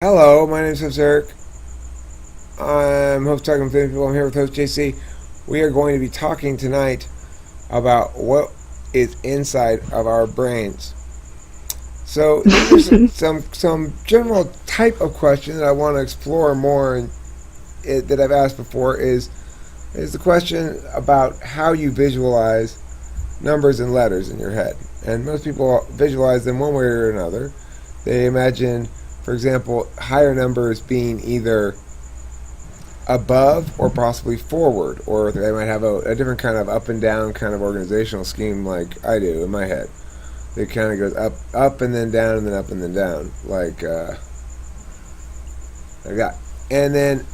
Hello, my name is Eric. I'm host talking with people. I'm here with host JC. We are going to be talking tonight about what is inside of our brains. So these are some general type of questions that I want to explore more, and that I've asked before is the question about how you visualize numbers and letters in your head. And most people visualize them one way or another. They imagine, for example, higher numbers being either above or possibly forward, or they might have a different kind of up and down kind of organizational scheme like I do in my head. It kind of goes up and then down and then up and then down, like that. And then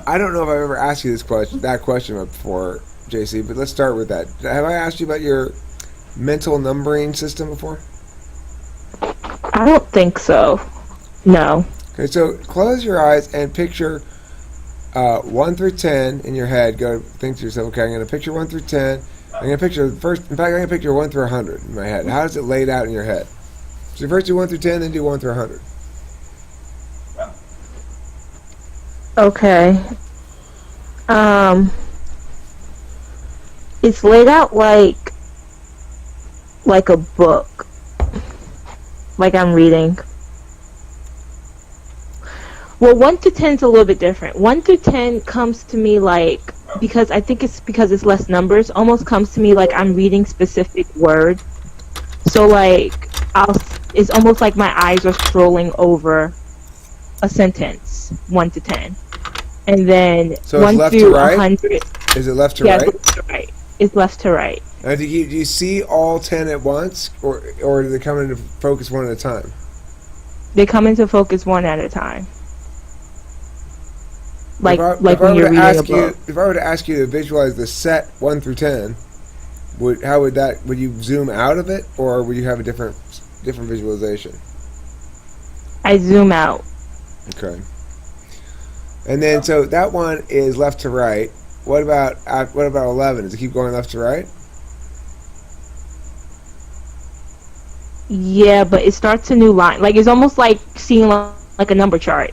I don't know if I've ever asked you that question before, JC, but let's start with that. Have I asked you about your mental numbering system before? I don't think so. No. Okay, so close your eyes and picture 1 through 10 in your head. Go think to yourself, okay, I'm going to picture 1 through 10. I'm going to picture first, in fact, I'm going to picture 1 through 100 in my head. How does it laid out in your head? So first do 1 through 10, then do 1 through 100. Okay. It's laid out like a book. Like I'm reading. Well, 1 to 10 is a little bit different. 1 through 10 comes to me because I think it's because it's less numbers, almost comes to me like I'm reading specific words. So it's almost like my eyes are scrolling over a sentence, 1 to 10. And then So 1 it's left through to right? 100. Is it left to Yeah, right? it's left to right. It's left to right. Now, do you see all 10 at once, or do they come into focus one at a time? They come into focus one at a time. Like if when you're reading a book. If I were to ask you to visualize the set 1 through 10, would you zoom out of it, or would you have a different visualization? I zoom out. Okay. And then so that one is left to right. What about 11? Does it keep going left to right? Yeah, but it starts a new line. Like it's almost like seeing like a number chart.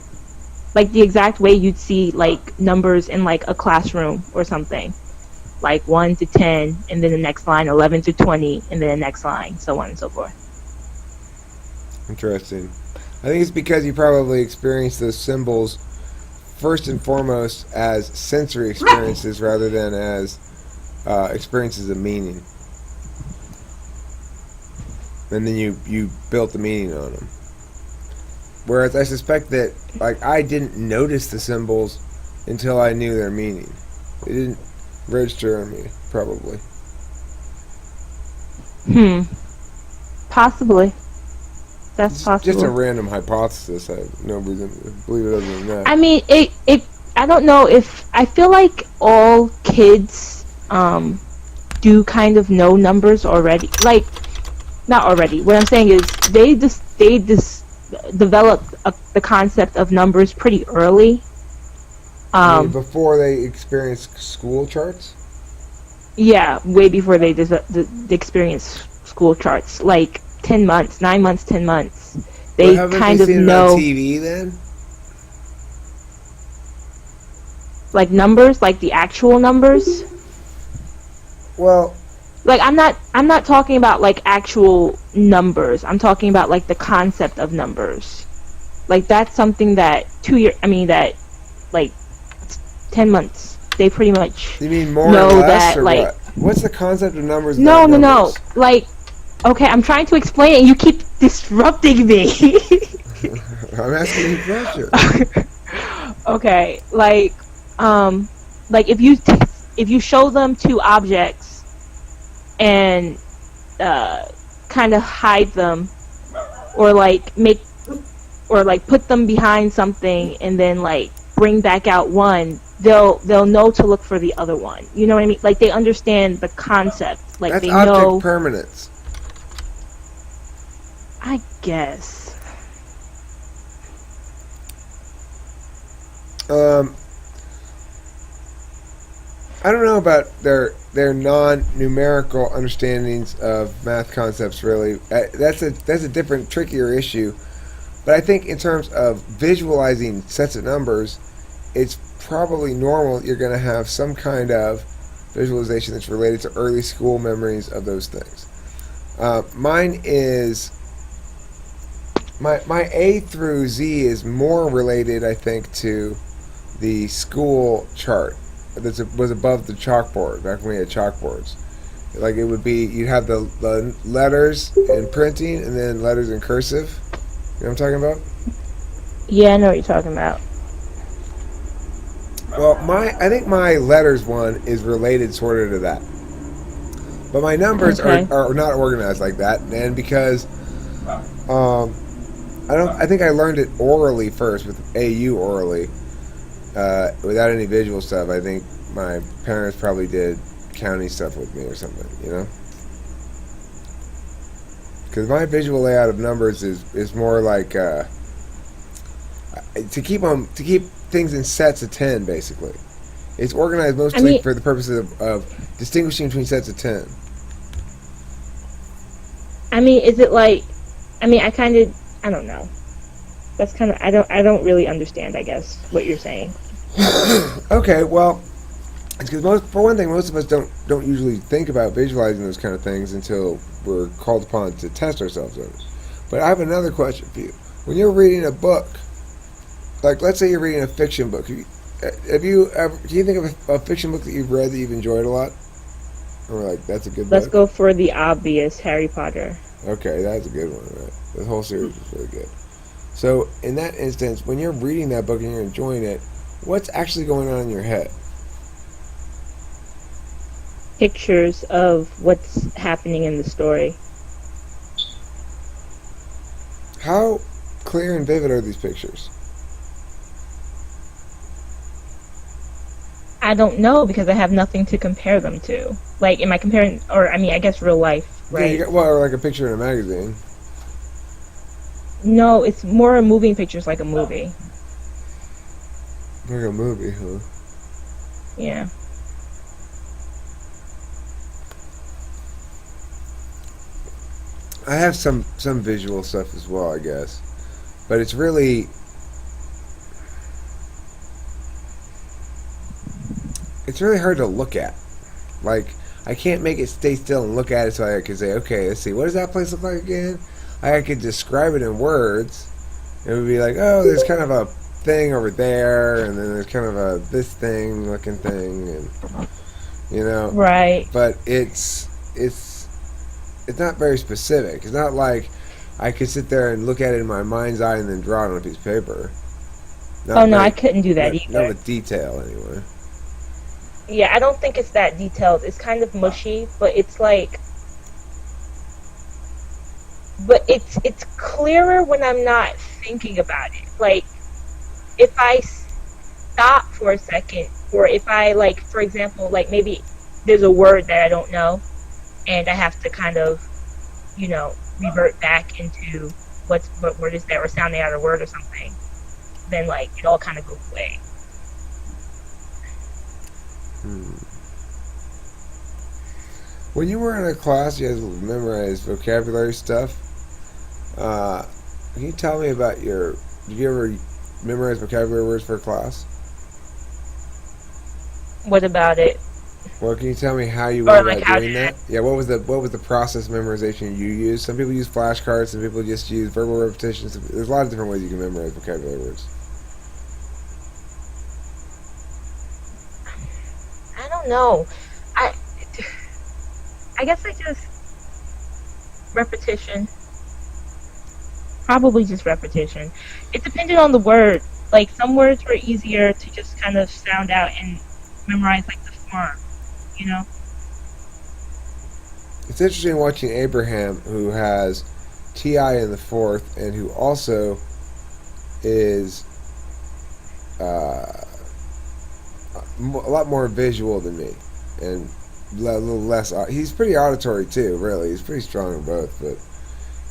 Like the exact way you'd see like numbers in like a classroom or something. Like 1 to 10, and then the next line 11 to 20, and then the next line, so on and so forth. Interesting. I think it's because you probably experience those symbols first and foremost as sensory experiences rather than as experiences of meaning. And then you built the meaning on them. Whereas I suspect that I didn't notice the symbols until I knew their meaning. They didn't register on me, probably. Possibly. That's possible. Just a random hypothesis. I have no reason to believe it other than that. I mean, I don't know if I feel like all kids do kind of know numbers already. Like, not already. What I'm saying is they just develop the concept of numbers pretty early. Before they experience school charts? Yeah, way before they experience school charts. Like 10 months, 9 months, 10 months. They kind of know. On TV then? Like numbers, like the actual numbers. Well, like I'm not talking about like actual numbers. I'm talking about like the concept of numbers. Like that's something that that like 10 months they pretty much you mean more know or less, that or like what? What's the concept of numbers? No. Numbers? Like okay, I'm trying to explain it and you keep disrupting me. I'm asking you a question. Okay, like if you show them two objects and kind of hide them or like put them behind something and then like bring back out one, they'll know to look for the other one. You know what I mean? Like they understand the concept. Like that's they object know permanence. I guess. I don't know about their non-numerical understandings of math concepts. Really, that's a different, trickier issue. But I think in terms of visualizing sets of numbers, it's probably normal you're going to have some kind of visualization that's related to early school memories of those things. Mine is my A through Z is more related, I think, to the school chart that was above the chalkboard back when we had chalkboards. Like it would be, you'd have the letters in printing and then letters in cursive. You know what I'm talking about? Yeah, I know what you're talking about. Well, I think my letters one is related sort of to that, but my numbers Okay. are not organized like that, and because um, I think I learned it orally first with AU orally, without any visual stuff. I think my parents probably did counting stuff with me or something, you know. Because my visual layout of numbers is more like to keep things in sets of 10 basically. It's organized I mostly mean, for the purposes of distinguishing between sets of 10. is it like? I kind of, I don't know. That's kind of, I don't really understand. I guess what you're saying. Okay, well, it's because for one thing, most of us don't usually think about visualizing those kind of things until we're called upon to test ourselves on it. But I have another question for you. When you're reading a book, like let's say you're reading a fiction book, have you ever? Do you think of a fiction book that you've read that you've enjoyed a lot, or like that's a good Let's book? go for the obvious, Harry Potter. Okay, that's a good one. Right, the whole series is really good. So in that instance, when you're reading that book and you're enjoying it, what's actually going on in your head? Pictures of what's happening in the story. How clear and vivid are these pictures? I don't know because I have nothing to compare them to. Like, am I comparing, or I guess real life, Yeah, you right? got, well, like a picture in a magazine. No, it's more moving pictures like a movie. Like a movie, huh? Yeah. I have some visual stuff as well, I guess, but it's really hard to look at. Like I can't make it stay still and look at it so I can say, okay, let's see, what does that place look like again? I could describe it in words. It would be like, oh, there's kind of a thing over there, and then there's kind of a this thing looking thing, and you know, Right. but it's not very specific. It's not like I could sit there and look at it in my mind's eye and then draw it on a piece of paper. Oh Not no, I very, couldn't do that not either. with detail anyway. Yeah, I don't think it's that detailed. It's kind of mushy, but it's like, but it's clearer when I'm not thinking about it. Like, if I stop for a second, or if I, like, for example, like maybe there's a word that I don't know, and I have to kind of, revert back into what word is there, or sounding out a word or something, then like it all kind of goes away. Hmm. When you were in a class, you had to memorize vocabulary stuff. Can you tell me about your? Did you ever memorize vocabulary words for a class? What about it? Well, can you tell me how you went Or like about how did doing that? Yeah, what was the process of memorization you used? Some people use flashcards, some people just use verbal repetitions. There's a lot of different ways you can memorize vocabulary words. I don't know. I I guess I just repetition. Probably just repetition. It depended on the word. Like some words were easier to just kind of sound out and memorize like the form, you know? It's interesting watching Abraham, who has TI in the fourth, and who also is uh, a lot more visual than me, and a little less. He's pretty auditory too. Really, he's pretty strong in both, but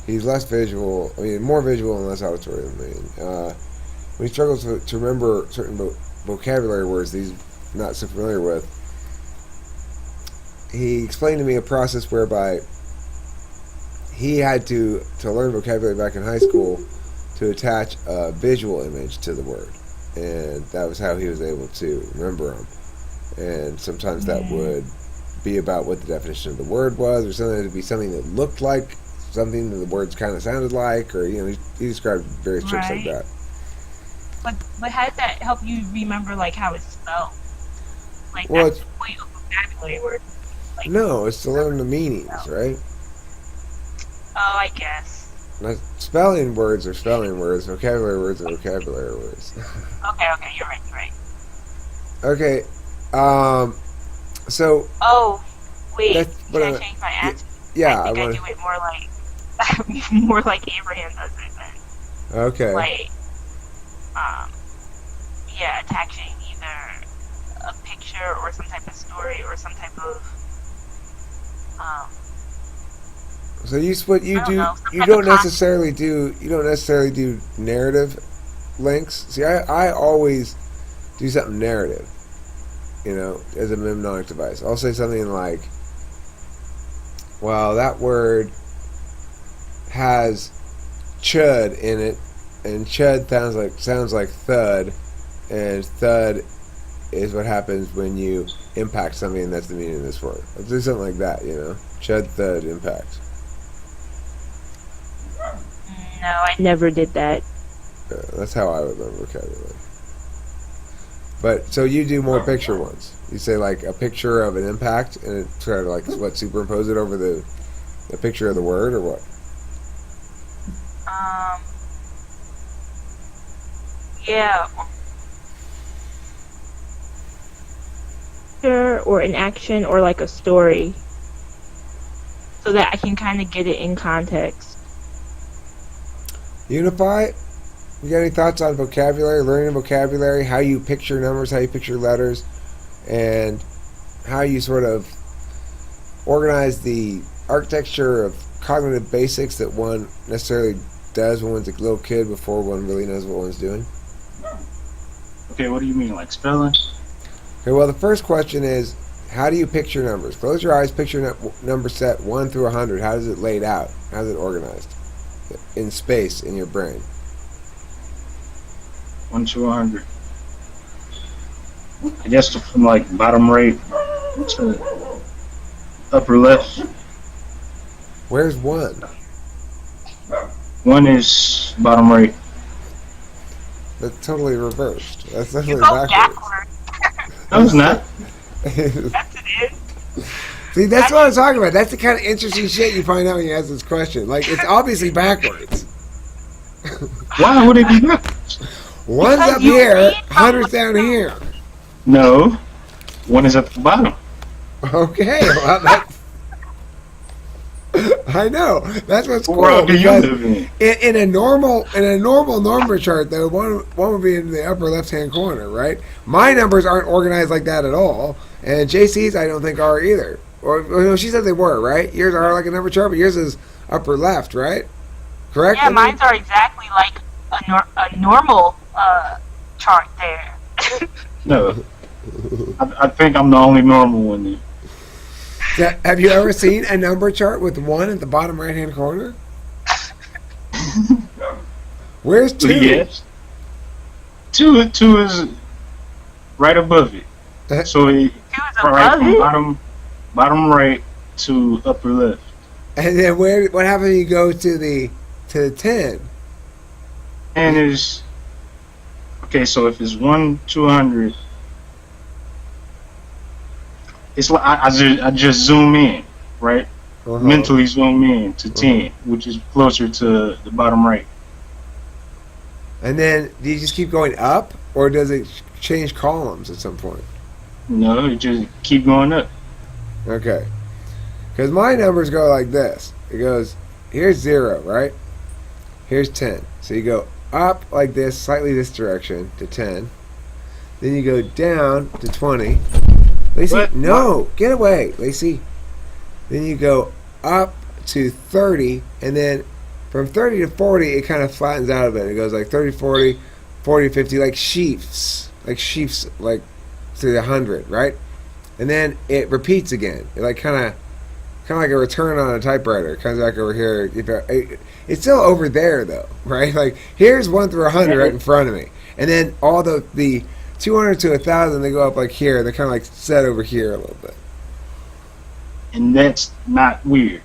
he's less visual. I mean, more visual and less auditory than me. When he struggles to remember certain vocabulary words that he's not so familiar with, he explained to me a process whereby he had to learn vocabulary back in high school to attach a visual image to the word, and that was how he was able to remember them. And sometimes that would be about what the definition of the word was, or something to be something that looked like something that the words kind of sounded like, or he described various tricks like that. But how did that help you remember like how it's spelled? Like Well, that's the point of vocabulary word. Like, no, it's to learn the meanings, right? Oh, I guess. Now, spelling words are spelling words. Vocabulary words are vocabulary words. Okay, you're right. Okay, so. Oh, wait. Can I I change my answer? Yeah, I think I do it more like more like Abraham does it then. Okay. Like, yeah, attaching either a picture or some type of story or some type of So you know, don't necessarily do narrative links. See, I always do something narrative, as a mnemonic device. I'll say something like, well, that word has chud in it, and chud sounds like thud, and thud is what happens when you impact something, and that's the meaning of this word. I'll do something like that, chud, thud, impact. No, I never did that. That's how I would learn vocabulary. But so you do more picture ones. You say like a picture of an impact, and it try to like superimpose it over the picture of the word, or what? Yeah. Or an action or like a story, so that I can kind of get it in context. Unify, you got any thoughts on vocabulary, learning vocabulary, how you picture numbers, how you picture letters, and how you sort of organize the architecture of cognitive basics that one necessarily does when one's a little kid before one really knows what one's doing? Okay, what do you mean, like spelling? Okay, well, the first question is, how do you picture numbers? Close your eyes, picture number set 1 through 100. How is it laid out? How is it organized in space in your brain? 1 to 100. I guess from like bottom right to upper left. Where's 1? 1 is bottom right. That's totally reversed. That's totally You go backwards. No, it's not. That's it. See, that's what I'm talking about. That's the kind of interesting shit you find out when you ask this question. Like, it's obviously backwards. Why would it be backwards? 1's up here, 100's down here. No, 1 is at the bottom. Okay, well, that's... I know. That's what's cool. What world do you live in? In a normal number chart, though, one would be in the upper left-hand corner, right? My numbers aren't organized like that at all, and JC's I don't think are either. Or no, she said they were, right? Yours are like a number chart, but yours is upper left, right? Correct? Yeah, mine are exactly like a normal chart there. No, I think I'm the only normal one there. Have you ever seen a number chart with 1 at the bottom right-hand corner? Where's 2? Yes. 2 is right above it. So it right from bottom right to upper left. And then what happens when you go to the 10? And is okay, so if it's 1 to 100, it's like I just zoom in, right? Mentally zoom in to 10, which is closer to the bottom right. And then do you just keep going up, or does it change columns at some point? No, you just keep going up. Okay. Because my numbers go like this. It goes, here's 0, right? Here's 10. So you go up like this, slightly this direction, to 10. Then you go down to 20. Lacey, What? no, get away, Lacey. Then you go up to 30, and then from 30 to 40, it kind of flattens out a bit. It goes like 30, 40, 40, 50, like sheaves, like to the 100, right? And then it repeats again. It like kind kind of like a return on a typewriter. It comes back over here. It's still over there though, right? Like here's 1 through 100 right in front of me, and then all the 200 to 1,000 they go up like here. They're kind of like set over here a little bit. And that's not weird.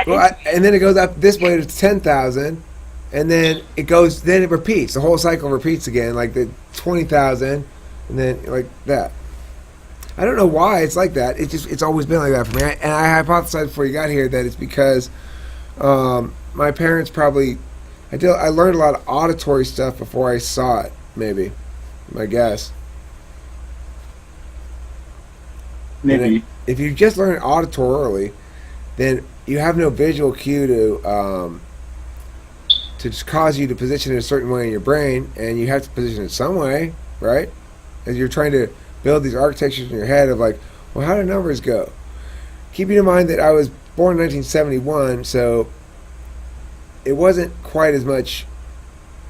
Well, and then it goes up this way to 10,000, and then it repeats. The whole cycle repeats again, like the 20,000, and then like that. I don't know why it's like that. It's always been like that for me. And I hypothesized before you got here that it's because my parents probably I learned a lot of auditory stuff before I saw it. Maybe, my guess. Maybe if you just learn auditorily, then you have no visual cue to just cause you to position it a certain way in your brain, and you have to position it some way, right? As you're trying to build these architectures in your head of like, well, how do numbers go? Keeping in mind that I was born in 1971, so it wasn't quite as much.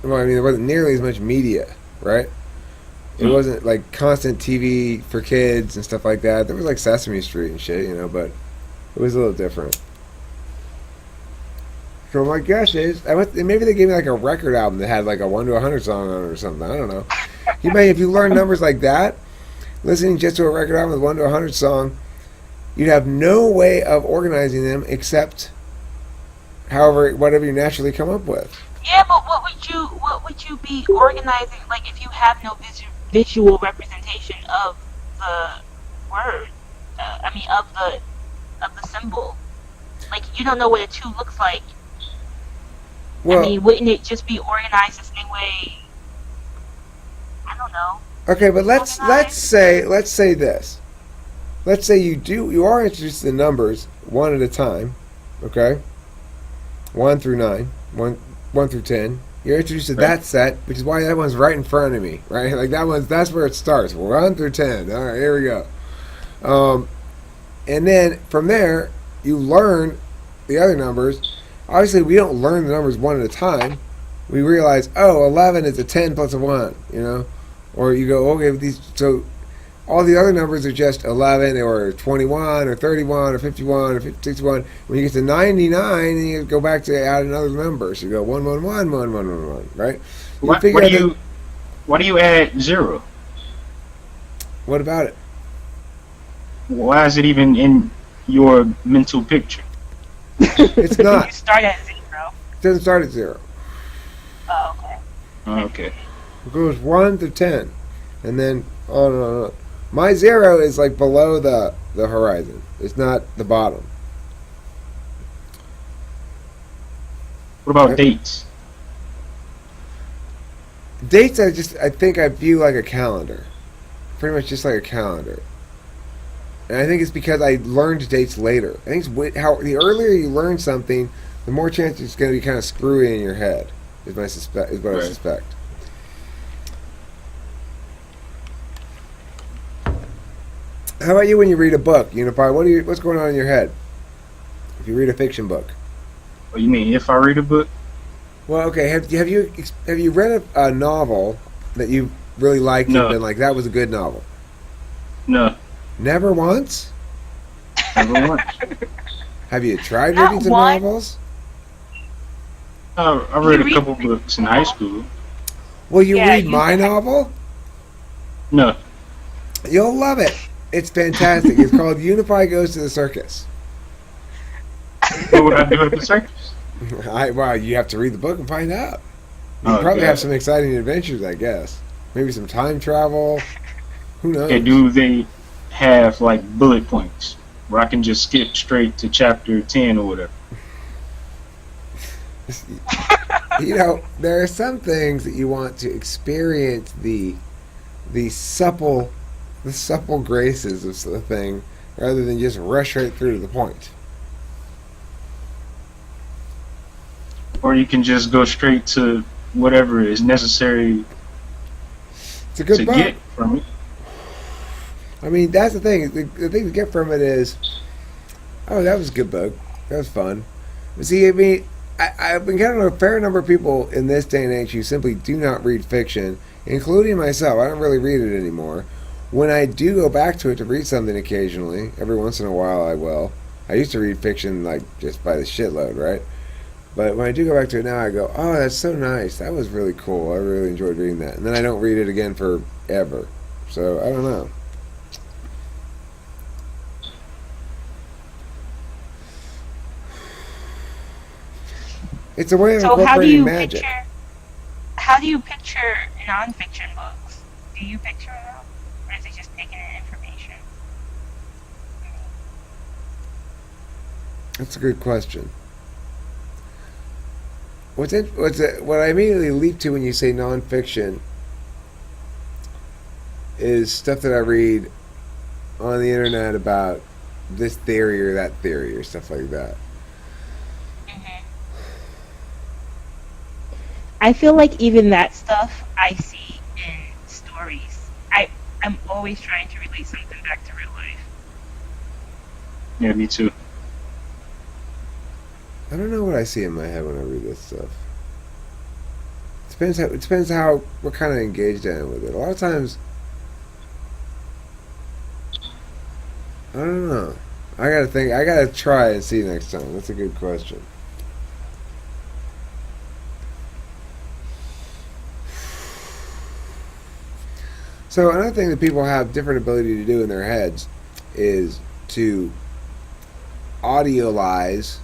Well, I mean, there wasn't nearly as much media, right? It wasn't like constant TV for kids and stuff like that. There was like Sesame Street and shit, but it was a little different. So my guess is, maybe they gave me like a record album that had like a 1 to 100 song on it or something. I don't know. If you learn numbers like that, listening just to a record album with 1 to 100 song, you'd have no way of organizing them except whatever you naturally come up with. Yeah, but what would you be organizing, like, if you have no visual representation of the word? Of the symbol. Like, you don't know what a 2 looks like. Well, wouldn't it just be organized the same way? I don't know. Okay, but let's say this. Let's say you are introduced to the numbers one at a time, okay? 1 through 9, 1 through 10. You're introduced to that set, which is why that one's right in front of me, right? Like that's where it starts. 1 through 10. All right, here we go. And then from there, you learn the other numbers. Obviously, we don't learn the numbers one at a time. We realize, 11 is a 10 plus a 1, Or you go, okay, so all the other numbers are just 11 or 21 or 31 or 51 or 61. When you get to 99, then you go back to add another number. So you go 111, 1111, right? Why do you add 0? What about it? Why is it even in your mental picture? It's not. You start at 0. It doesn't start at 0. Oh, okay. Okay. It goes 1 to 10, and then on and on and on. My 0 is like below the horizon. It's not the bottom. What about dates? Dates, I think I view like a calendar. Pretty much just like a calendar. And I think it's because I learned dates later. I think it's the earlier you learn something, the more chance it's going to be kind of screwy in your head. Is what I suspect. How about you when you read a book, Unify? What's going on in your head if you read a fiction book? What do you mean? If I read a book? Well, okay. Have you read a novel that you really liked and been like, that was a good novel? No. Never once? Never once. Have you tried reading some novels? I read a couple books in high school. Will you read my novel? No. You'll love it. It's fantastic. It's called Unify Goes to the Circus. What would I do at the circus? Well, you have to read the book and find out. You probably have some exciting adventures, I guess. Maybe some time travel. Who knows? Okay, do they have like bullet points where I can just skip straight to chapter 10 or whatever? There are some things that you want to experience the supple graces of the thing rather than just rush right through to the point. Or you can just go straight to whatever is necessary to get from it. I mean, that's the thing. The thing to get from it is, that was a good book. That was fun. But see, I mean, I've encountered a fair number of people in this day and age who simply do not read fiction, including myself. I don't really read it anymore. when I do go back to it to read something occasionally, every once in a while I will. I used to read fiction like just by the shitload, right? But when I do go back to it now, I go, oh, that's so nice. That was really cool. I really enjoyed reading that. And then I don't read it again forever. So I don't know. It's a way of So incorporating magic. how do you picture nonfiction books? Do you picture them, or is it just taking in information? That's a good question. What I immediately leap to when you say nonfiction is stuff that I read on the internet about this theory or that theory or stuff like that. I feel like even that stuff I see in stories. I'm always trying to relate something back to real life. Yeah, me too. I don't know what I see in my head when I read this stuff. It depends how what kind of engaged I am with it. A lot of times, I don't know. I gotta think. I gotta try and see next time. That's a good question. So another thing that people have different ability to do in their heads is to audiolize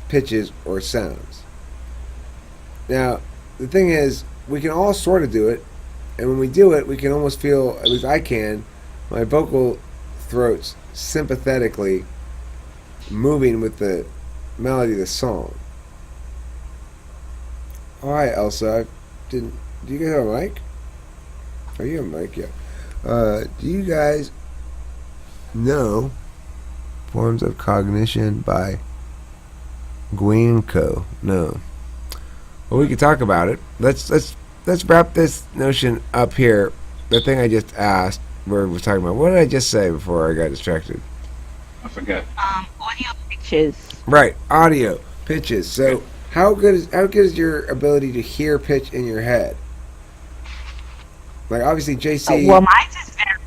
pitches or sounds. Now, the thing is, we can all sort of do it, and when we do it, we can almost feel, at least I can, my vocal throats sympathetically moving with the melody of the song. Alright, Elsa, do you guys have a mic? Are you a mic? Yeah. Do you guys know Forms of Cognition by Guinco? No. Well, we could talk about it. Let's wrap this notion up here. The thing I just asked, where we're talking about. What did I just say before I got distracted? I forgot. Audio pitches. Right, audio pitches. So, how good is your ability to hear pitch in your head? Like, obviously, JC. Well, mine's is very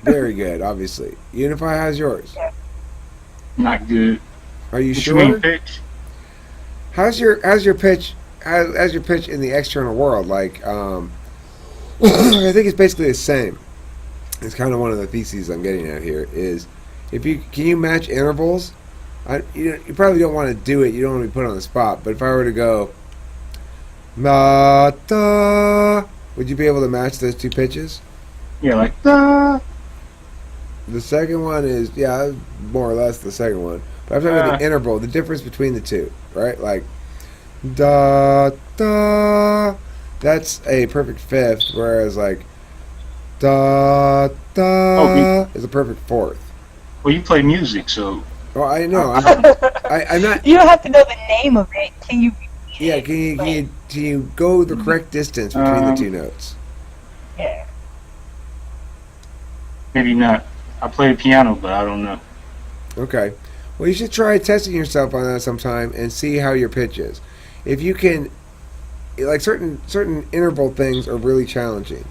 very good. Obviously, Unify. How's yours? Not good. Are you What sure? you mean, pitch? How's your pitch? How's your pitch in the external world? Like, I think it's basically the same. It's kind of one of the theses I'm getting at here. Is can you match intervals? You probably don't want to do it. You don't want to be put on the spot. But if I were to go, da da, would you be able to match those two pitches? Yeah, like da. The second one is more or less the second one. But I'm talking about the interval, the difference between the two, right? Like da da, that's a perfect fifth, whereas like da da is a perfect fourth. Well, you play music, so. Well, I know. I'm not. You don't have to know the name of it. Can you? Yeah, can you go the correct distance between the two notes? Yeah. Maybe not. I play the piano, but I don't know. Okay. Well, you should try testing yourself on that sometime and see how your pitch is. If you can, like certain interval things are really challenging,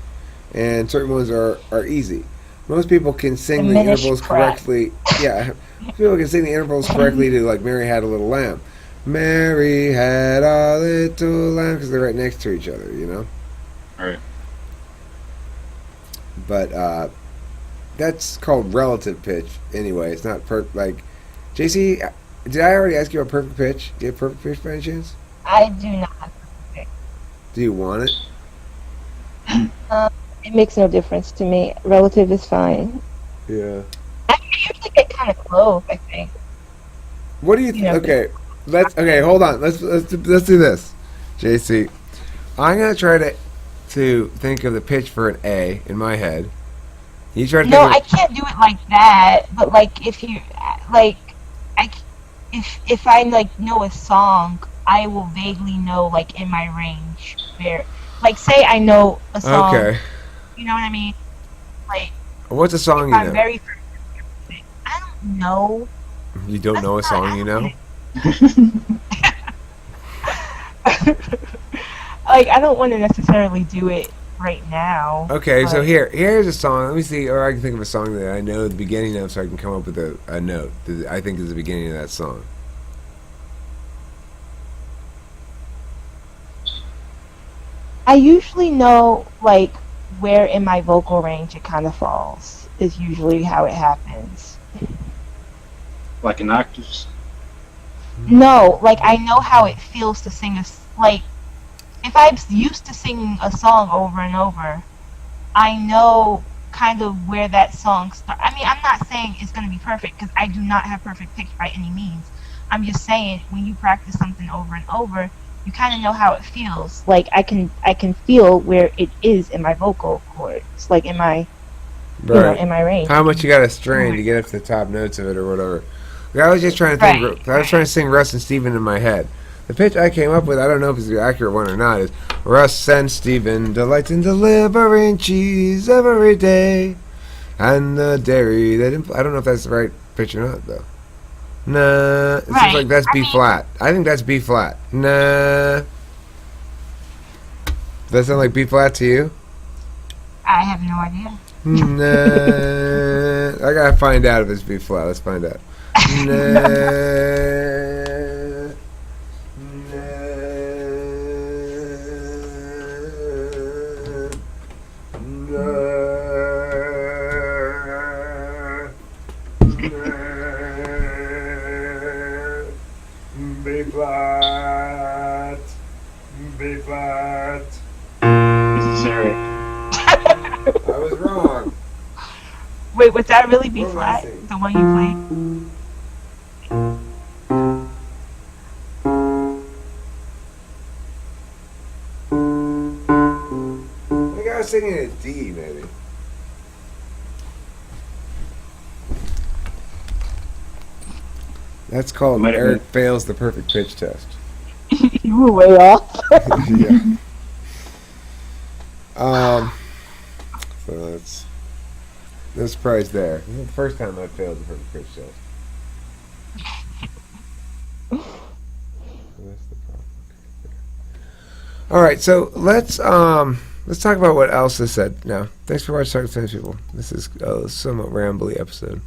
and certain ones are easy. Most people can sing the intervals correctly. Yeah, people can sing the intervals correctly to like "Mary Had a Little Lamb." Mary had a little lamb because they're right next to each other, you know. All right. But that's called relative pitch. Anyway, it's not like JC. Did I already ask you about perfect pitch? Do you have perfect pitch by any chance? I do not. Do you want it? It makes no difference to me. Relative is fine. Yeah. I usually get kind of close, I think. What do you think? Okay, hold on. Let's do this, JC. I'm gonna try to think of the pitch for an A in my head. You try to No, think I can't do it like that. But like, if you like, if I like know a song, I will vaguely know like in my range where, like, say I know a song. Okay. You know what I mean? Like, What's a song you I'm know? very. I don't know. You don't know a song you know? Like, I don't want to necessarily do it right now. Okay, so but- here's a song. Let me see, or I can think of a song that I know the beginning of, so I can come up with a note that I think is the beginning of that song. I usually know like where in my vocal range it kind of falls. Is usually how it happens. Like in octaves. No, like I know how it feels to sing like if I'm used to singing a song over and over, I know kind of where that song starts. I mean, I'm not saying it's going to be perfect because I do not have perfect pitch by any means. I'm just saying when you practice something over and over, you kind of know how it feels. Like I can feel where it is in my vocal cords, like in my Right. in my range. How much you got to strain to get up to the top notes of it or whatever. I was just trying to think. Right. I was trying to sing Russ and Steven in my head. The pitch I came up with, I don't know if it's the accurate one or not, is Russ and Steven delights in delivering cheese every day. And the dairy, I don't know if that's the right pitch or not, though. Nah, it seems like that's B flat. I think that's B flat. Nah. Does that sound like B flat to you? I have no idea. Nah. I gotta find out if it's B flat. Let's find out. Nah. B flat. B flat. Zero. I was wrong. Wait, was that really B What am I flat? saying? The one you played? I think I was singing a D, maybe. That's called Might have Eric been. fails the perfect pitch test. You were way off. Yeah. So that's no surprise there. This is the first time I failed the perfect pitch test. So that's the problem. All right, so let's talk about what else is said now. Thanks for watching Talking to Famous People. This is a somewhat rambly episode.